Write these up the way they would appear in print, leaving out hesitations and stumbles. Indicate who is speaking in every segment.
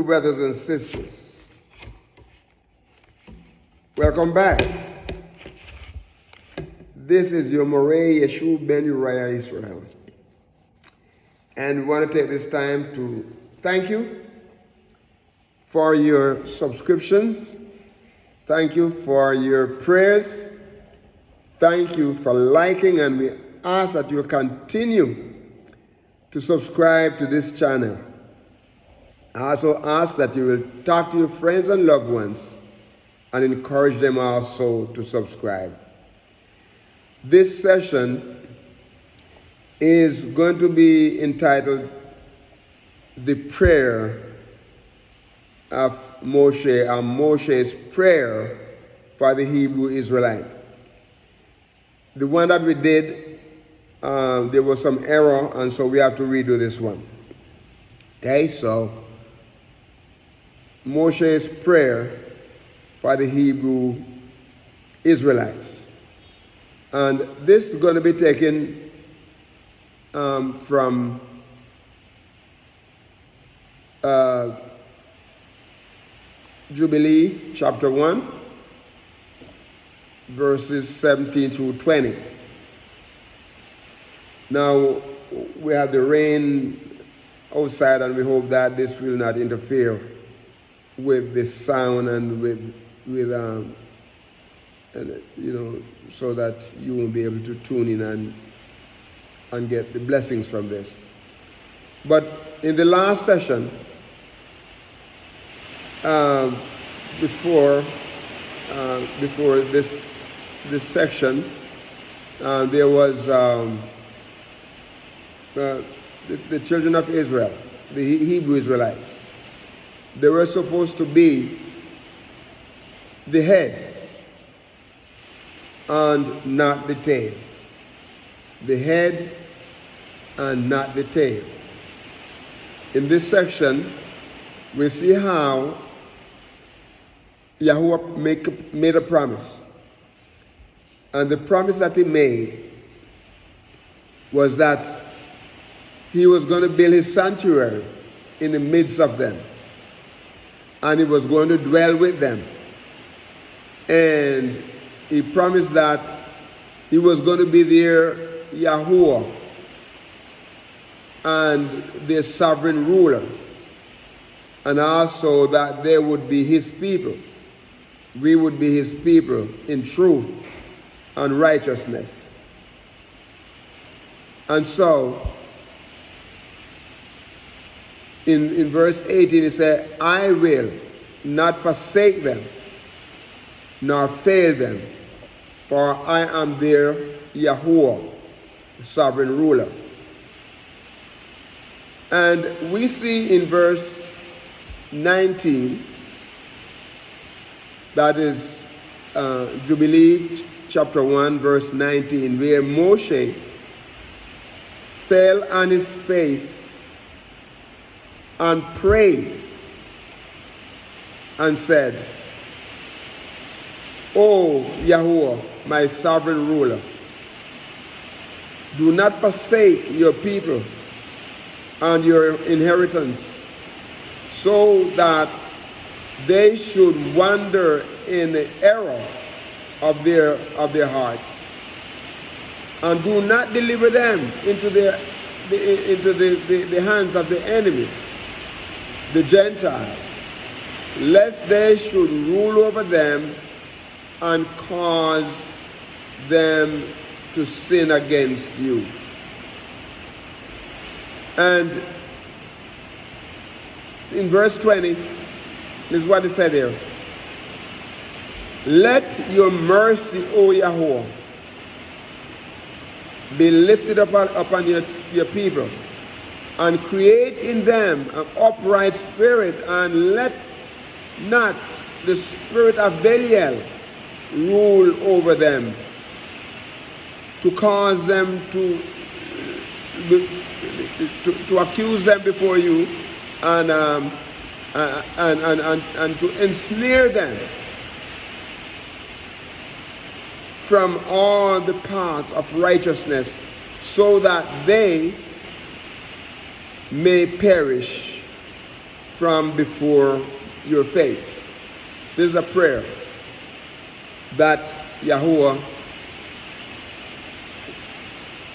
Speaker 1: Hebrew brothers and sisters, welcome back. This is your Moshe Yeshua ben Uriah Israel. And we want to take this time to thank you for your subscriptions. Thank you for your prayers. Thank you for liking, and we ask that you continue to subscribe to this channel. I also ask that you will talk to your friends and loved ones and encourage them also to subscribe. This session is going to be entitled The Prayer of Moshe, and Moshe's prayer for the Hebrew Israelite. The one that we did, there was some error, and so we have to redo this one. Okay, so Moshe's prayer for the Hebrew Israelites. And this is going to be taken from Jubilee chapter 1, verses 17 through 20. Now, we have the rain outside, and we hope that this will not interfere with the sound and so that you won't be able to tune in and get the blessings from this. But in the last session, before this section, there was the children of Israel, the Hebrew Israelites. They were supposed to be the head and not the tail. The head and not the tail. In this section, we see how Yahuwah made a promise. And the promise that he made was that he was going to build his sanctuary in the midst of them. And he was going to dwell with them. And he promised that he was going to be their Yahuwah and their sovereign ruler. And also that they would be his people. We would be his people in truth and righteousness. And so, in verse 18, he said, I will not forsake them, nor fail them, for I am their Yahuwah, the sovereign ruler. And we see in verse 19, that is Jubilee chapter 1, verse 19, where Moshe fell on his face and prayed and said, O Yahuwah, my sovereign ruler, do not forsake your people and your inheritance, so that they should wander in the error of their hearts, and do not deliver them into the hands of the enemies, the Gentiles, lest they should rule over them and cause them to sin against you. And in verse 20, this is what it said here. Let your mercy, O Yahuwah, be lifted upon your people, and create in them an upright spirit, and let not the spirit of Belial rule over them, to cause them to accuse them before you, and to ensnare them from all the paths of righteousness, so that they may perish from before your face. This is a prayer that Yahuwah,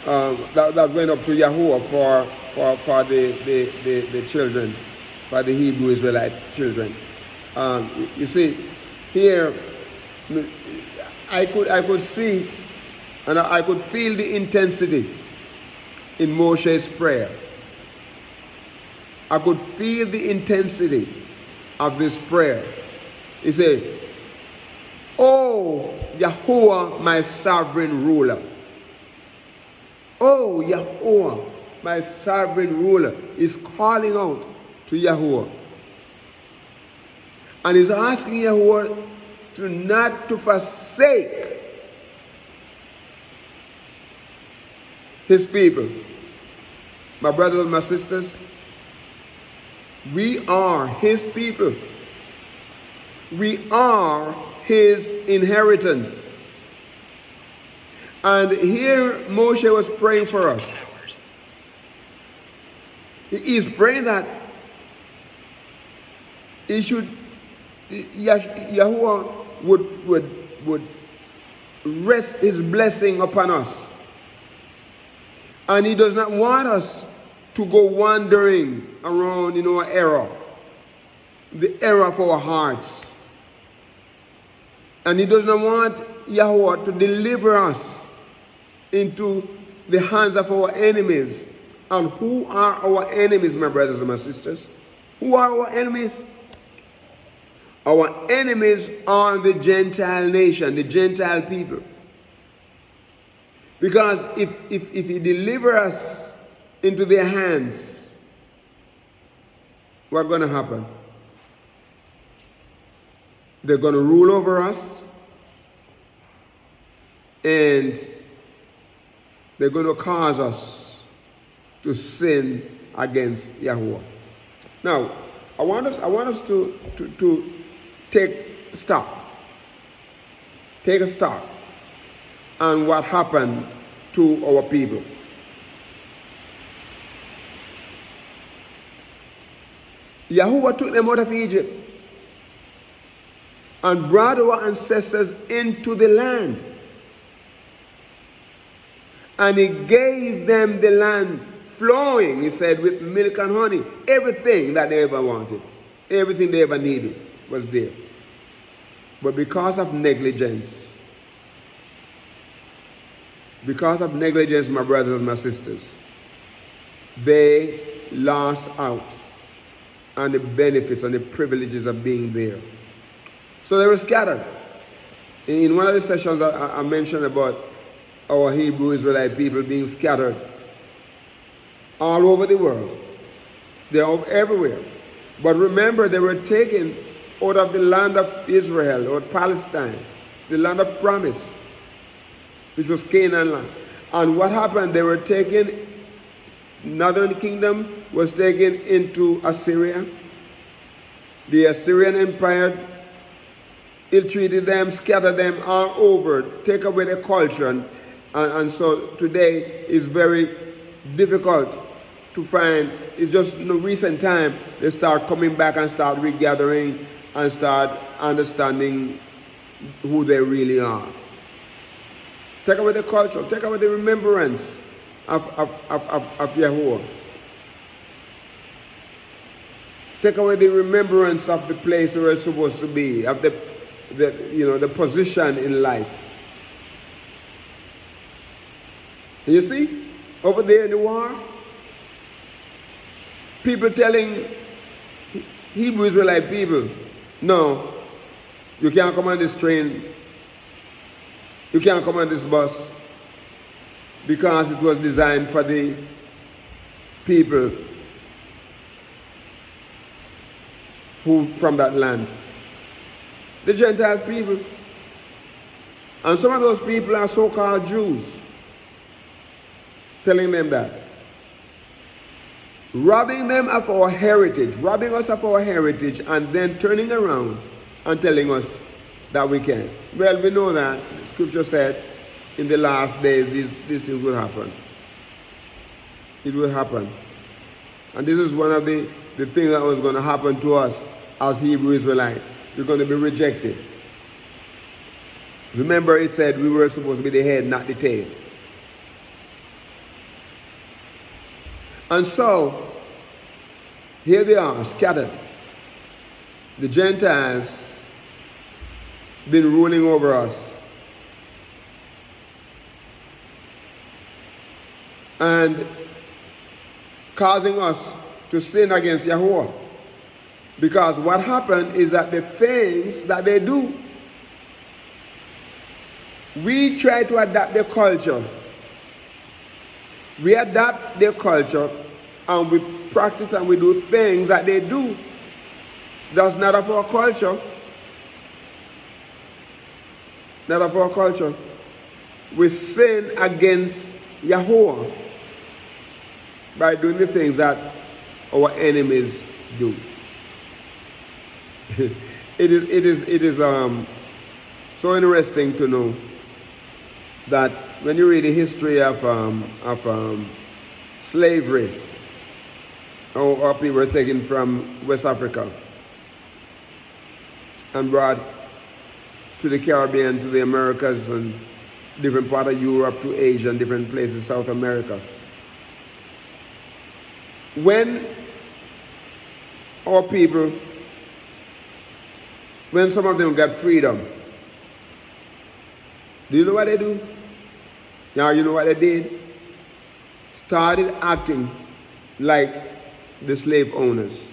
Speaker 1: that went up to Yahuwah for the children, for the Hebrew Israelite children. You see, here I could see and I could feel the intensity in Moshe's prayer. I could feel the intensity of this prayer. He said, "Oh, Yahuwah, my sovereign ruler." Oh, Yahuwah, my sovereign ruler, is calling out to Yahuwah. And he's asking Yahuwah not to forsake his people. My brothers and my sisters, we are his people. We are his inheritance. And here Moshe was praying for us. He is praying that Yahuwah would rest his blessing upon us. And he does not want us to go wandering around in our error, the error of our hearts. And he does not want Yahuwah to deliver us into the hands of our enemies. And who are our enemies, my brothers and my sisters? Who are our enemies? Our enemies are the Gentile nation, the Gentile people. Because if he delivers us into their hands, what's going to happen? They're going to rule over us, and they're going to cause us to sin against Yahuwah. Now, I want us to take stock on what happened to our people. Yahuwah took them out of Egypt and brought our ancestors into the land. And he gave them the land flowing, he said, with milk and honey. Everything that they ever wanted, everything they ever needed was there. But because of negligence, my brothers and my sisters, they lost out on the benefits and the privileges of being there. So they were scattered. In one of the sessions I mentioned about our Hebrew Israelite people being scattered all over the world. They're everywhere. But remember, they were taken out of the land of Israel, or Palestine, the land of promise, which was Canaan land. And what happened? They were taken, northern kingdom was taken into Assyria. The Assyrian Empire ill-treated them, scattered them all over, take away their culture. And so today is very difficult to find. It's just in the recent time they start coming back and start regathering and start understanding who they really are. Take away the culture, take away the remembrance of Yahuwah. Take away the remembrance of the place where we're supposed to be, of the position in life. You see, over there in the war, people telling Hebrew Israelite people, no, you can't come on this train, you can't come on this bus, because it was designed for the people who from that land. The Gentiles people. And some of those people are so-called Jews. Telling them that. Robbing them of our heritage, robbing us of our heritage, and then turning around and telling us that we can. Well, we know that the scripture said in the last days these things will happen. It will happen. And this is one of the the thing that was going to happen to us as Hebrew Israelites. We're going to be rejected. Remember, he said we were supposed to be the head, not the tail. And so, here they are, scattered. The Gentiles been ruling over us. And causing us to sin against Yahuwah. Because what happened is that the things that they do, we try to adapt their culture. We adapt their culture and we practice and we do things that they do. That's not of our culture. Not of our culture. We sin against Yahuwah by doing the things that our enemies do. It is so interesting to know that when you read the history of slavery, how people were taken from West Africa and brought to the Caribbean, to the Americas, and different part of Europe, to Asia, and different places, South America. When our people, when some of them got freedom, do you know what they do? Now you know what they did? Started acting like the slave owners.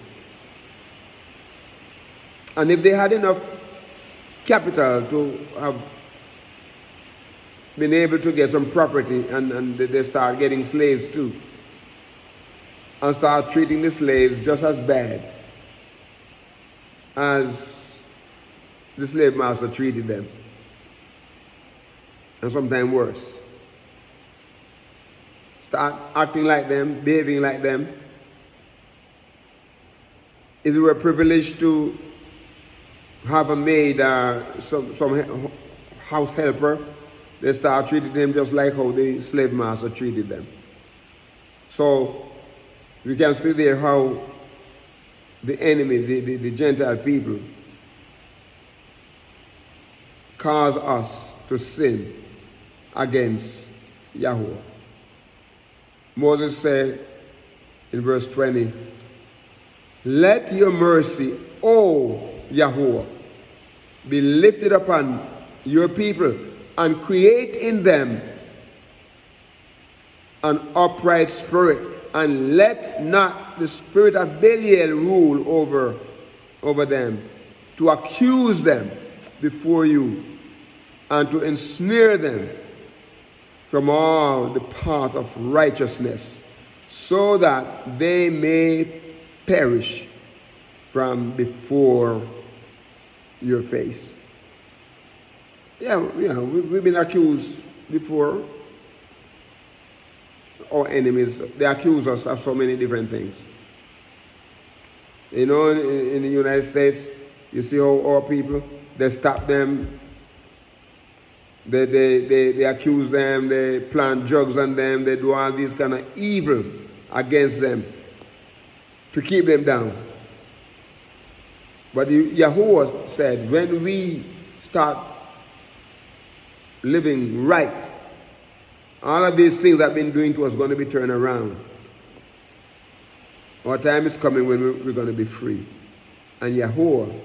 Speaker 1: And if they had enough capital to have been able to get some property, and they start getting slaves too, and start treating the slaves just as bad as the slave master treated them, and sometimes worse. Start acting like them, behaving like them. If they were privileged to have a maid or some house helper, they start treating them just like how the slave master treated them. So we can see there how the enemy, the Gentile people, cause us to sin against Yahuwah. Moses said in verse 20, "Let your mercy, O Yahuwah, be lifted upon your people and create in them an upright spirit, and let not the spirit of Belial rule over them, to accuse them before you and to ensnare them from all the path of righteousness, so that they may perish from before your face." We've been accused before. Our enemies, they accuse us of so many different things. You know, in the United States, you see how our people, they stop them, they accuse them, they plant drugs on them, they do all these kind of evil against them to keep them down. But Yahuwah said, when we start living right, all of these things that have been doing to us are going to be turned around. Our time is coming when we're going to be free. And Yahuwah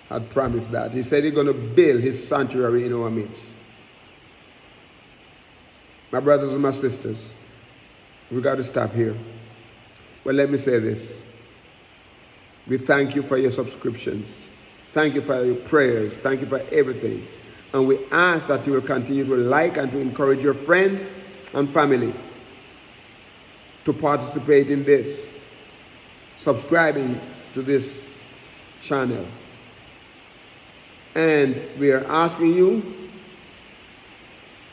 Speaker 1: had promised that. He said he's going to build his sanctuary in our midst. My brothers and my sisters, we got to stop here. But let me say this. We thank you for your subscriptions. Thank you for your prayers. Thank you for everything. And we ask that you will continue to like and to encourage your friends and family to participate in this, subscribing to this channel. And we are asking you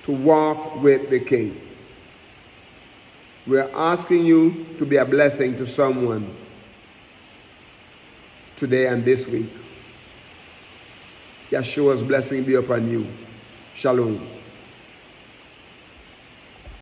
Speaker 1: to walk with the King. We are asking you to be a blessing to someone today and this week. Yeshua's blessing be upon you. Shalom.